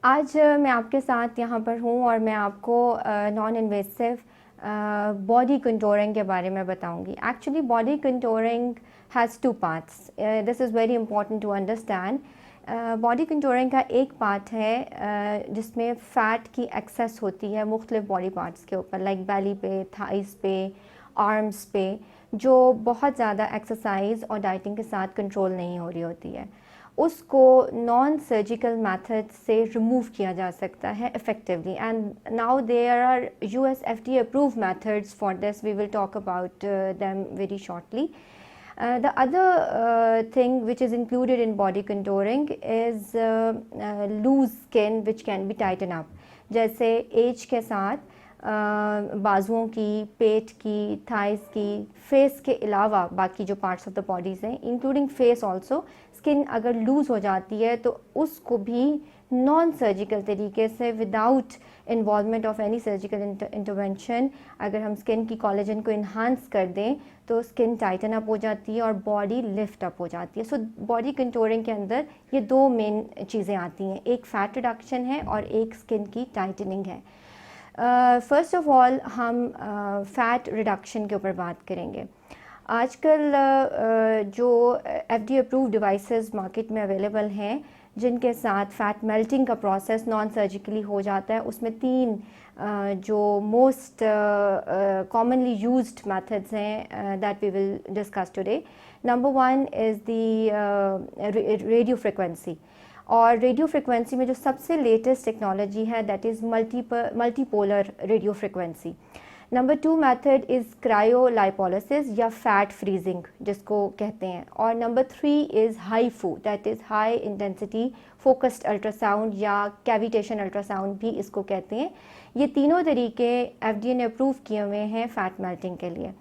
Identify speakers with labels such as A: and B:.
A: आज मैं आपके साथ यहाँ पर हूँ और मैं आपको नॉन इन्वेसिव बॉडी कंटूरिंग के बारे में बताऊँगी। Actually body contouring has two parts, this is very important to understand. Body contouring का एक पार्ट है जिसमें फ़ैट की एक्सेस होती है मुख्तलिफ बॉडी पार्ट्स के ऊपर, लाइक बेली पे, थाइस पे, आर्म्स पे, जो बहुत ज़्यादा एक्सरसाइज और डाइटिंग के साथ कंट्रोल नहीं हो रही होती है। उसको नॉन सर्जिकल मेथड से रिमूव किया जा सकता है effectively, and now there are USFDA approved methods for this. We will talk about them very shortly. The other thing which is included in body contouring is loose skin which can be tightened up. जैसे as के साथ बाजुओं की, पेट की, thighs की, face के अलावा बाकी जो पार्ट्स ऑफ द बॉडीज़ हैं इंक्लूडिंग फेस ऑल्सो, स्किन अगर लूज़ हो जाती है तो उसको भी नॉन सर्जिकल तरीके से without involvement of any surgical intervention अगर हम स्किन की कोलेजन को इन्हांस कर दें तो स्किन टाइटन अप हो जाती है और बॉडी लिफ्ट अप हो जाती है। सो बॉडी कंटूरिंग के अंदर ये दो मेन चीज़ें आती हैं, एक फ़ैट रिडक्शन है और एक स्किन की टाइटनिंग है। फ़र्स्ट ऑफ ऑल हम फ़ैट रिडक्शन के ऊपर बात करेंगे। आजकल जो FDA अप्रूव्ड डिवाइसेस मार्केट में अवेलेबल हैं जिनके साथ फ़ैट मेल्टिंग का प्रोसेस नॉन सर्जिकली हो जाता है, उसमें तीन जो मोस्ट कॉमनली यूज्ड मेथड्स हैं that we will discuss today. Number one is the radio frequency, और रेडियो फ्रिक्वेंसी में जो सबसे लेटेस्ट टेक्नोलॉजी है that is multipolar radio frequency. Number two method is क्रायोलाइपोलिसिस या फैट फ्रीजिंग जिसको कहते हैं, और number three is HIFU that is high intensity focused ultrasound या कैविटेशन अल्ट्रासाउंड भी इसको कहते हैं। ये तीनों तरीके FDA ने अप्रूव किए हुए हैं फ़ैट मेल्टिंग के लिए।